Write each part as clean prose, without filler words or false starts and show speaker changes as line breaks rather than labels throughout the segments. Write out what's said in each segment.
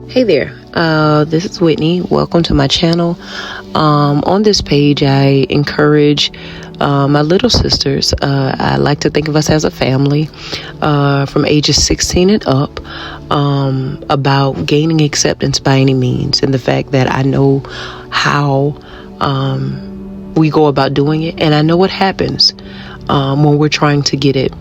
Hey there, this is Whitney. Welcome to my channel. On this page, I encourage my little sisters. I like to think of us as a family from ages 16 and up about gaining acceptance by any means, and the fact that I know how we go about doing it, and I know what happens when we're trying to get it.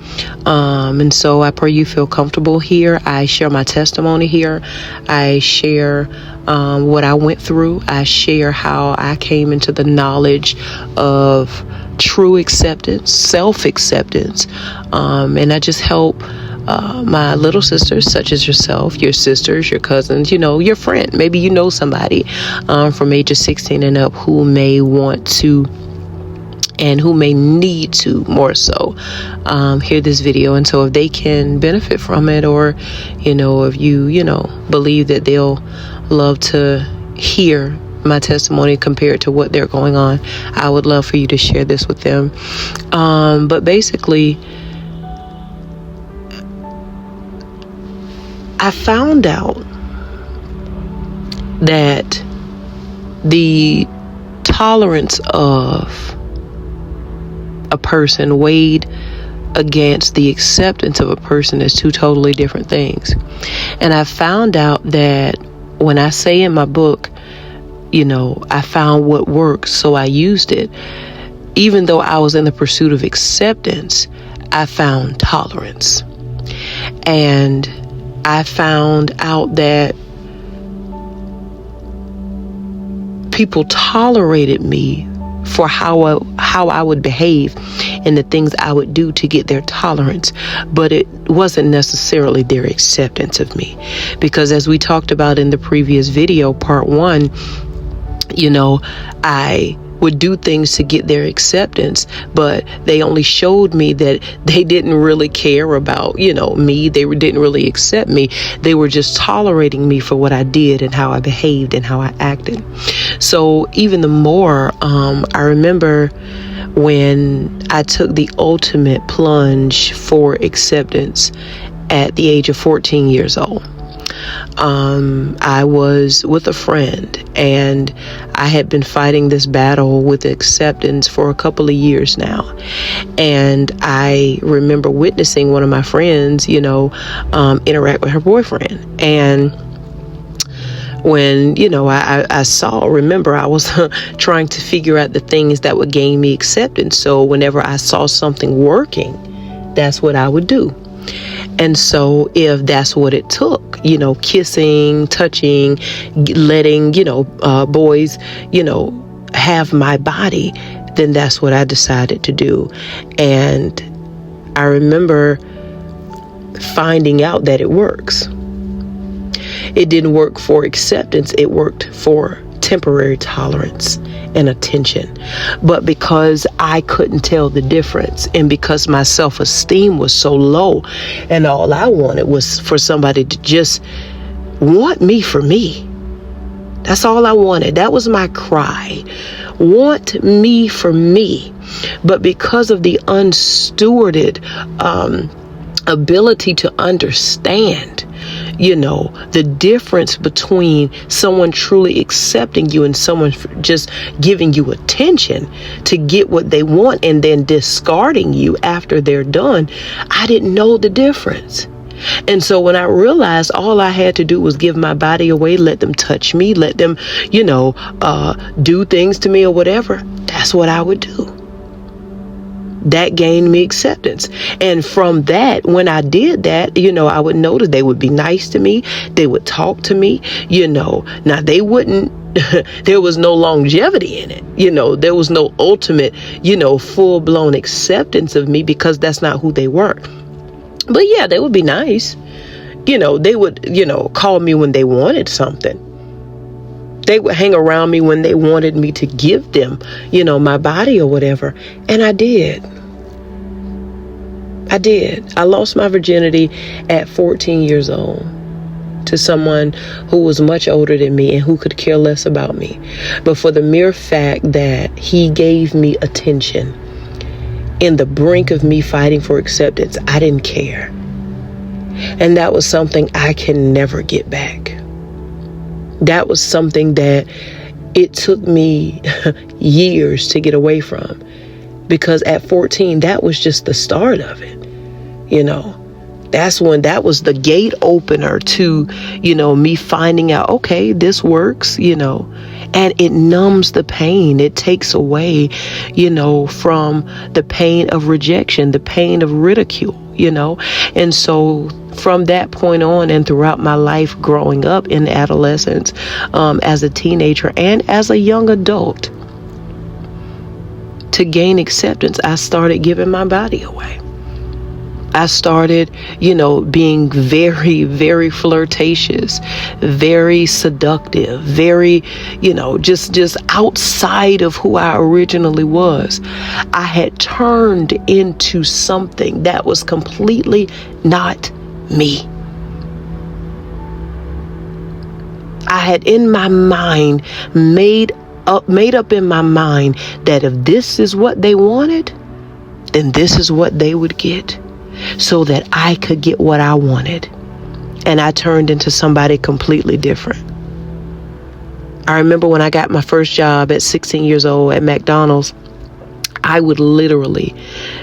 And so I pray you feel comfortable here. I share my testimony here. I share what I went through. I share how I came into the knowledge of true acceptance, self-acceptance. And I just help my little sisters, such as yourself, your sisters, your cousins, your friend. Maybe you know somebody from ages 16 and up who may want to and who may need to more so hear this video. And so if they can benefit from it, or if you believe that they'll love to hear my testimony compared to what they're going on, I would love for you to share this with them. But basically, I found out that the tolerance of a person weighed against the acceptance of a person is two totally different things. And I found out that when I say in my book, I found what works, so I used it. Even though I was in the pursuit of acceptance, I found tolerance. And I found out that people tolerated me for how I would behave and the things I would do to get their tolerance, but it wasn't necessarily their acceptance of me. Because as we talked about in the previous video, part 1, I would do things to get their acceptance, but they only showed me that they didn't really care about, me. They didn't really accept me. They were just tolerating me for what I did and how I behaved and how I acted. So even the more, I remember when I took the ultimate plunge for acceptance at the age of 14 years old. I was with a friend, and I had been fighting this battle with acceptance for a couple of years now. And I remember witnessing one of my friends, interact with her boyfriend. And when, I remember I was trying to figure out the things that would gain me acceptance. So whenever I saw something working, that's what I would do. And so if that's what it took, kissing, touching, letting, boys, have my body, then that's what I decided to do. And I remember finding out that it works. It didn't work for acceptance. It worked for temporary tolerance and attention. But because I couldn't tell the difference, and because my self-esteem was so low, and all I wanted was for somebody to just want me for me. That's all I wanted. That was my cry. Want me for me. But because of the unstewarded ability to understand, the difference between someone truly accepting you and someone just giving you attention to get what they want and then discarding you after they're done, I didn't know the difference. And so when I realized all I had to do was give my body away, let them touch me, let them, do things to me or whatever, that's what I would do. That gained me acceptance. And from that, when I did that, I would notice they would be nice to me. They would talk to me, Now they wouldn't, there was no longevity in it. There was no ultimate, full-blown acceptance of me, because that's not who they were. But yeah, they would be nice. They would, call me when they wanted something. They would hang around me when they wanted me to give them, my body or whatever. And I did. I lost my virginity at 14 years old to someone who was much older than me and who could care less about me. But for the mere fact that he gave me attention in the brink of me fighting for acceptance, I didn't care. And that was something I can never get back. That was something that it took me years to get away from, because at 14, that was just the start of it. That was the gate opener to, me finding out, okay, this works, and it numbs the pain. It takes away, from the pain of rejection, the pain of ridicule, and so from that point on and throughout my life growing up in adolescence, as a teenager and as a young adult, to gain acceptance, I started giving my body away. I started, being very, very flirtatious, very seductive, very, just outside of who I originally was. I had turned into something that was completely not me. I had in my mind made up in my mind that if this is what they wanted, then this is what they would get, so that I could get what I wanted. And I turned into somebody completely different. I remember when I got my first job at 16 years old at McDonald's, I would literally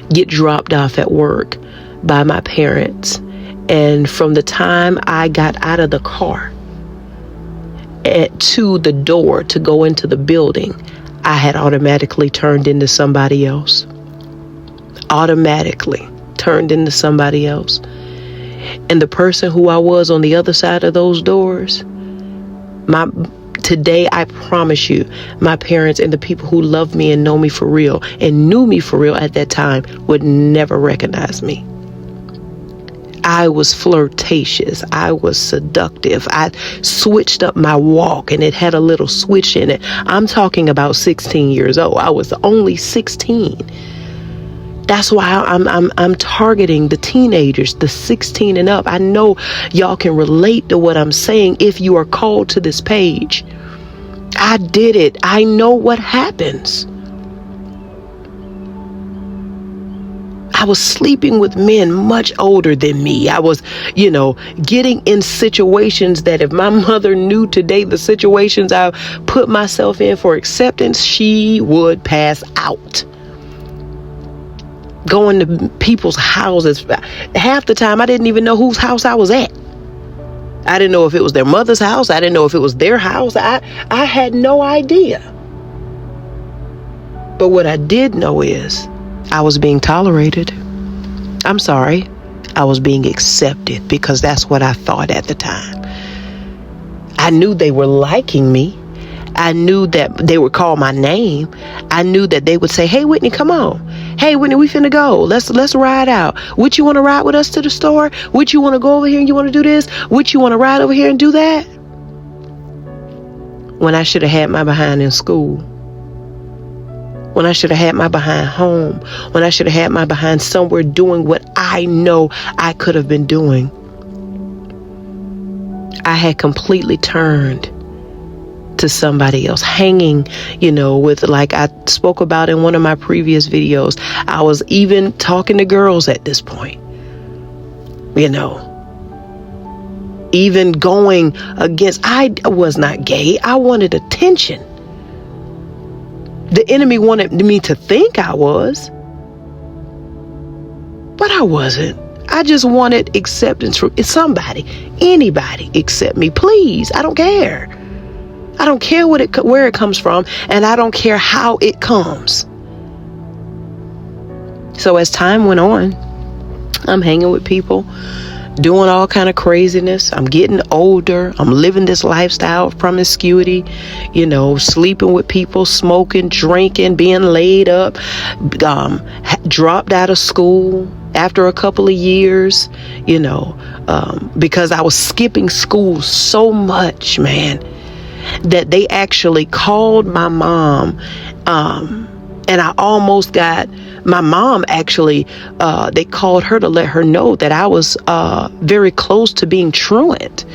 get dropped off at work by my parents. And from the time I got out of the car to the door to go into the building, I had automatically turned into somebody else. Automatically turned into somebody else. And the person who I was on the other side of those doors, today, I promise you, my parents and the people who love me and know me for real and knew me for real at that time would never recognize me. I was flirtatious. I was seductive. I switched up my walk and it had a little switch in it. I'm talking about 16 years old. I was only 16. That's why I'm targeting the teenagers, the 16 and up. I know y'all can relate to what I'm saying if you are called to this page. I did it. I know what happens. I was sleeping with men much older than me. I was, getting in situations that if my mother knew today the situations I put myself in for acceptance, she would pass out. Going to people's houses. Half the time, I didn't even know whose house I was at. I didn't know if it was their mother's house. I didn't know if it was their house. I had no idea. But what I did know is I was being tolerated. I'm sorry. I was being accepted, because that's what I thought at the time. I knew they were liking me. I knew that they would call my name. I knew that they would say, "Hey, Whitney, come on. Hey, Whitney, we finna go. Let's ride out. Would you want to ride with us to the store? Would you want to go over here and you want to do this? Would you want to ride over here and do that?" When I should have had my behind in school. When I should have had my behind home. When I should have had my behind somewhere doing what I know I could have been doing. I had completely turned to somebody else, hanging, with, like I spoke about in one of my previous videos. I was even talking to girls at this point, even going against, I was not gay. I wanted attention. The enemy wanted me to think I was, but I wasn't. I just wanted acceptance from somebody, anybody accept me, please. I don't care. I don't care where it comes from, and I don't care how it comes. So as time went on, I'm hanging with people, doing all kind of craziness. I'm getting older. I'm living this lifestyle of promiscuity, sleeping with people, smoking, drinking, being laid up, dropped out of school after a couple of years, because I was skipping school so much, man, that they actually called my mom, and I almost got my mom actually, they called her to let her know that I was very close to being truant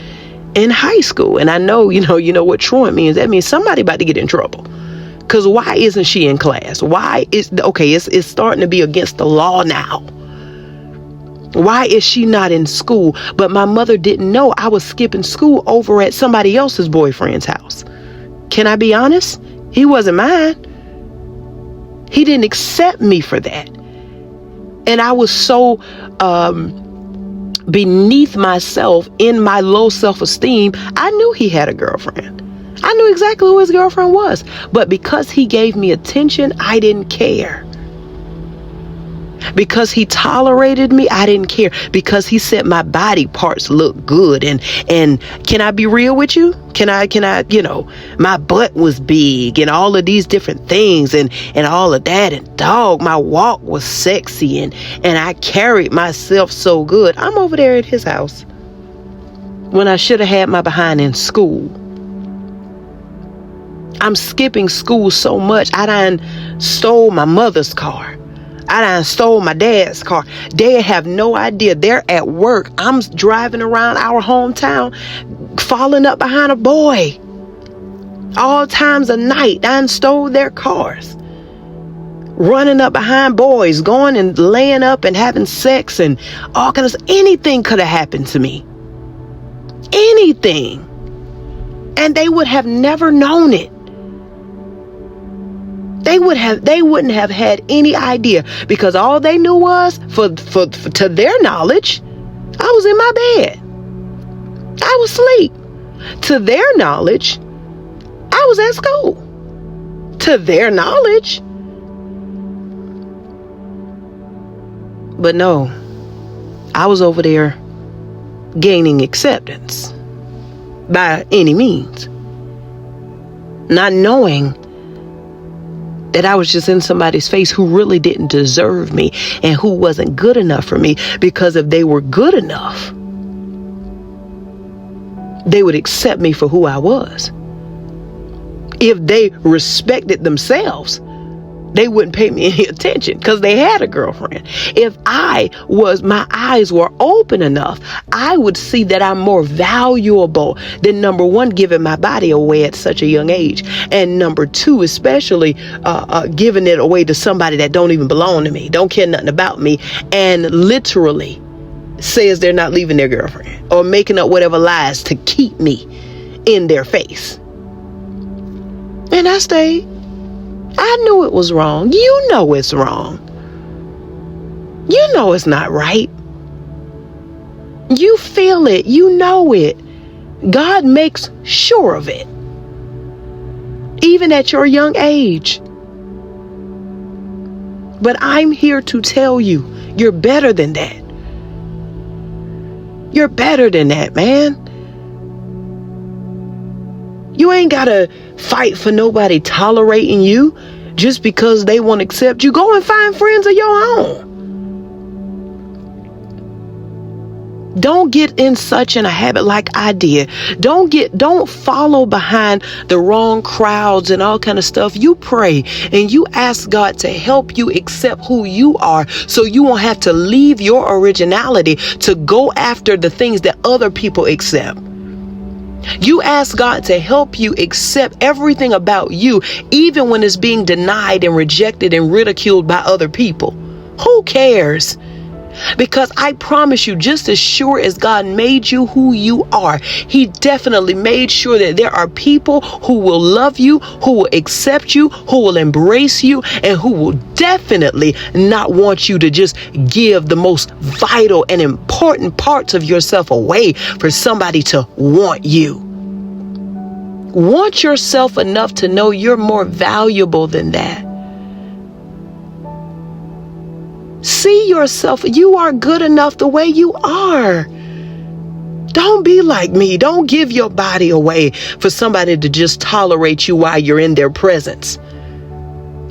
in high school. And I know, you know what truant means. That means somebody about to get in trouble. Because why isn't she in class? Why is, okay, it's starting to be against the law now. Why is she not in school? But my mother didn't know I was skipping school over at somebody else's boyfriend's house. Can I be honest? He wasn't mine. He didn't accept me for that. And I was so beneath myself in my low self-esteem. I knew he had a girlfriend. I knew exactly who his girlfriend was. But because he gave me attention, I didn't care. Because he tolerated me, I didn't care. Because he said my body parts look good. And can I be real with you? Can I, my butt was big and all of these different things and all of that. And dog, my walk was sexy and I carried myself so good. I'm over there at his house when I should have had my behind in school. I'm skipping school so much. I done stole my mother's car. I done stole my dad's car. They have no idea. They're at work. I'm driving around our hometown, falling up behind a boy. All times of night, I done stole their cars. Running up behind boys, going and laying up and having sex and all kinds of, anything could have happened to me. Anything. And they would have never known it. They wouldn't have had any idea, because all they knew was, for to their knowledge, I was in my bed. I was asleep. To their knowledge, I was at school. To their knowledge. But no, I was over there gaining acceptance by any means, not knowing that I was just in somebody's face who really didn't deserve me and who wasn't good enough for me, because if they were good enough, they would accept me for who I was. If they respected themselves, they wouldn't pay me any attention because they had a girlfriend. If my eyes were open enough, I would see that I'm more valuable than, number one, giving my body away at such a young age. And number two, especially giving it away to somebody that don't even belong to me, don't care nothing about me, and literally says they're not leaving their girlfriend or making up whatever lies to keep me in their face. And I stayed. I knew it was wrong. You know it's wrong. You know it's not right. You feel it. You know it. God makes sure of it. Even at your young age. But I'm here to tell you, you're better than that. You're better than that, man. You ain't gotta fight for nobody tolerating you just because they want to accept you. Go and find friends of your own. Don't get in such in a habit like I did. Don't follow behind the wrong crowds and all kind of stuff. You pray and you ask God to help you accept who you are, so you won't have to leave your originality to go after the things that other people accept. You ask God to help you accept everything about you, even when it's being denied and rejected and ridiculed by other people. Who cares? Because I promise you, just as sure as God made you who you are, He definitely made sure that there are people who will love you, who will accept you, who will embrace you, and who will definitely not want you to just give the most vital and important parts of yourself away for somebody to want you. Want yourself enough to know you're more valuable than that. See yourself. You are good enough the way you are. Don't be like me. Don't give your body away for somebody to just tolerate you while you're in their presence.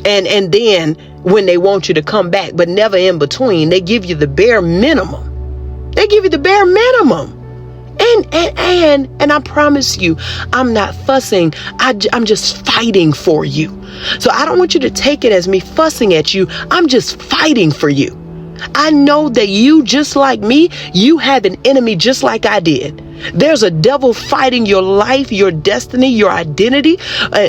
And then when they want you to come back, but never in between, they give you the bare minimum. They give you the bare minimum. And I promise you, I'm not fussing. I'm just fighting for you. So I don't want you to take it as me fussing at you. I'm just fighting for you. I know that you, just like me, you have an enemy just like I did. There's a devil fighting your life, your destiny, your identity,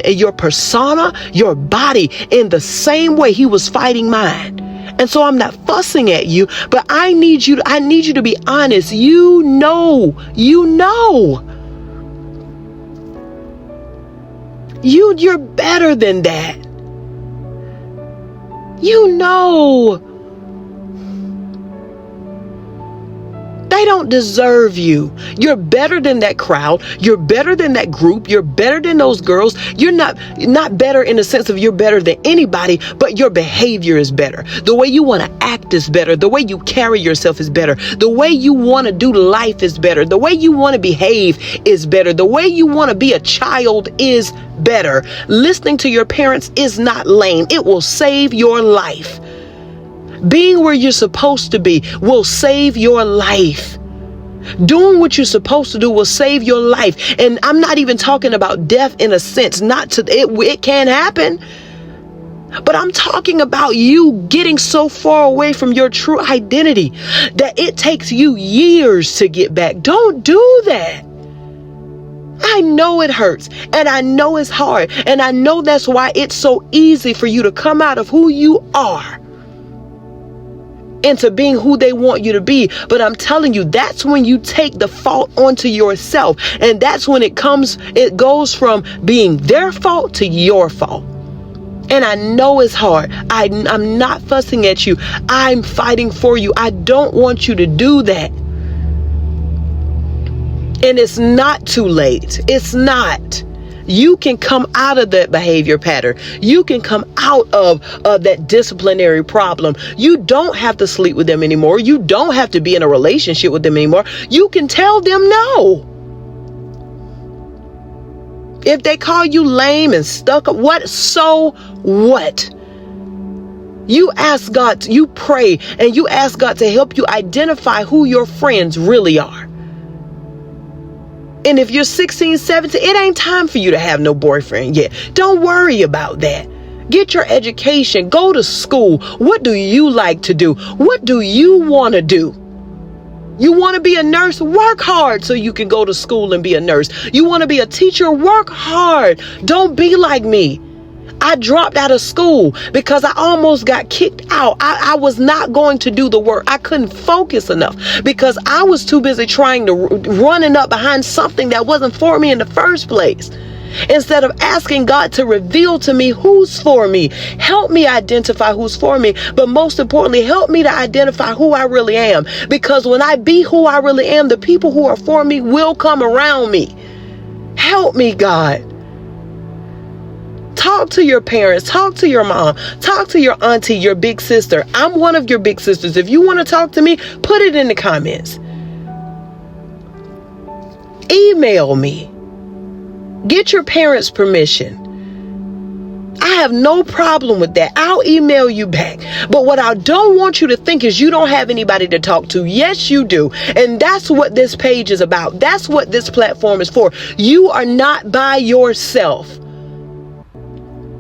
your persona, your body in the same way he was fighting mine. And so I'm not fussing at you, but I need you to be honest. You know. You're better than that. You know. They don't deserve you. You're better than that crowd. You're better than that group. You're better than those girls. You're not better in the sense of you're better than anybody, but your behavior is better. The way you want to act is better. The way you carry yourself is better. The way you want to do life is better. The way you want to behave is better. The way you want to be a child is better. Listening to your parents is not lame. It will save your life. Being where you're supposed to be will save your life. Doing what you're supposed to do will save your life. And I'm not even talking about death in a sense. It can happen. But I'm talking about you getting so far away from your true identity that it takes you years to get back. Don't do that. I know it hurts, and I know it's hard, and I know that's why it's so easy for you to come out of who you are into being who they want you to be. But I'm telling you, that's when you take the fault onto yourself. And that's when it goes from being their fault to your fault. And I know it's hard. I'm not fussing at you. I'm fighting for you. I don't want you to do that. And it's not too late. It's not. You can come out of that behavior pattern. You can come out of that disciplinary problem. You don't have to sleep with them anymore. You don't have to be in a relationship with them anymore. You can tell them no. If they call you lame and stuck up, so what? You ask God, you pray, and you ask God to help you identify who your friends really are. And if you're 16, 17, it ain't time for you to have no boyfriend yet. Don't worry about that. Get your education. Go to school. What do you like to do? What do you want to do? You want to be a nurse? Work hard so you can go to school and be a nurse. You want to be a teacher? Work hard. Don't be like me. I dropped out of school because I almost got kicked out. I was not going to do the work. I couldn't focus enough because I was too busy running up behind something that wasn't for me in the first place. Instead of asking God to reveal to me who's for me, help me identify who's for me, but most importantly, help me to identify who I really am. Because when I be who I really am, the people who are for me will come around me. Help me, God. Talk to your parents, talk to your mom, talk to your auntie, your big sister. I'm one of your big sisters. If you want to talk to me, put it in the comments. Email me. Get your parents' permission. I have no problem with that. I'll email you back. But what I don't want you to think is you don't have anybody to talk to. Yes, you do. And that's what this page is about. That's what this platform is for. You are not by yourself.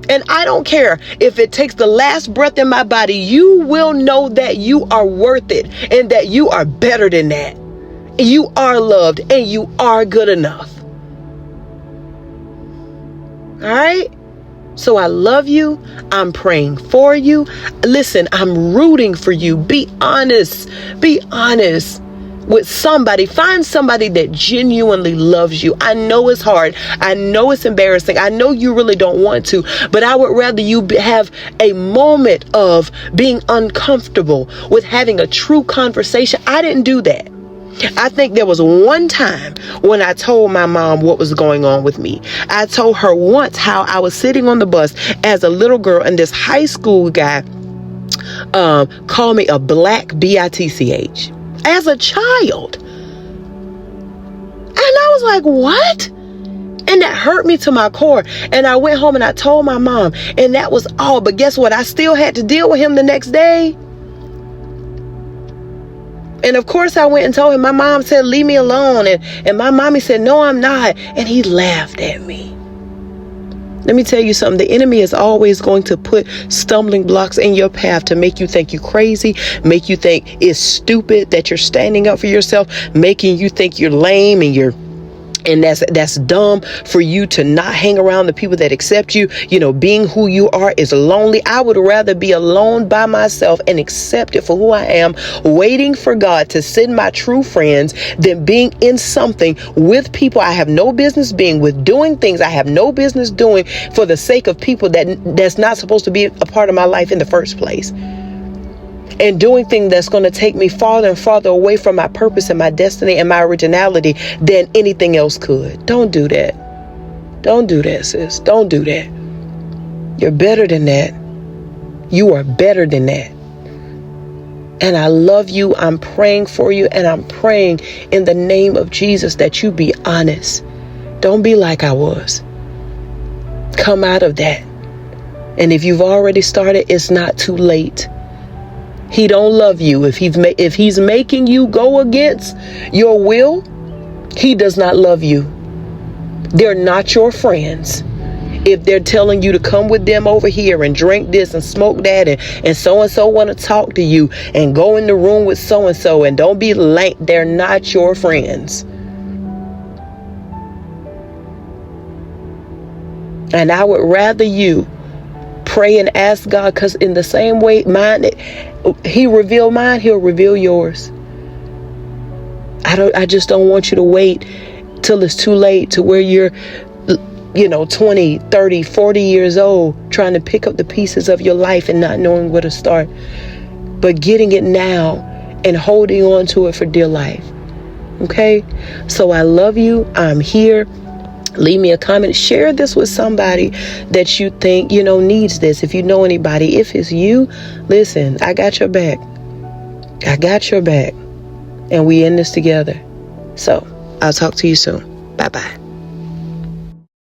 And I don't care if it takes the last breath in my body, you will know that you are worth it and that you are better than that. You are loved and you are good enough. All right? So I love you. I'm praying for you. Listen, I'm rooting for you. Be honest. Be honest with somebody. Find somebody that genuinely loves you. I know it's hard. I know it's embarrassing. I know you really don't want to, but I would rather you have a moment of being uncomfortable with having a true conversation. I didn't do that. I think there was one time when I told my mom what was going on with me. I told her once how I was sitting on the bus as a little girl and this high school guy called me a black bitch as a child. And I was like, what? And that hurt me to my core. And I went home and I told my mom, and that was all. But guess what? I still had to deal with him the next day. And of course I went and told him. My mom said, leave me alone. And my mommy said, no, I'm not. And he laughed at me. Let me tell you something. The enemy is always going to put stumbling blocks in your path to make you think you're crazy, make you think it's stupid that you're standing up for yourself, making you think you're lame and you're And that's dumb for you to not hang around the people that accept you. Being who you are is lonely. I would rather be alone by myself and accept it for who I am, waiting for God to send my true friends, than being in something with people I have no business being with, doing things I have no business doing for the sake of people that's not supposed to be a part of my life in the first place. And doing things that's going to take me farther and farther away from my purpose and my destiny and my originality than anything else could. Don't do that. Don't do that, sis. Don't do that. You're better than that. You are better than that. And I love you. I'm praying for you. And I'm praying in the name of Jesus that you be honest. Don't be like I was. Come out of that. And if you've already started, it's not too late. He don't love you. If he's making you go against your will, he does not love you. They're not your friends. If they're telling you to come with them over here and drink this and smoke that and so-and-so want to talk to you and go in the room with so-and-so and don't be late, they're not your friends. And I would rather you pray and ask God, because in the same way he revealed mine, he'll reveal yours. I just don't want you to wait till it's too late to where you're 20, 30, 40 years old trying to pick up the pieces of your life and not knowing where to start, but getting it now and holding on to it for dear life. Okay? So I love you. I'm here. Leave me a comment. Share this with somebody that you think, needs this. If you know anybody, if it's you, listen, I got your back. I got your back. And we in this together. So I'll talk to you soon. Bye-bye.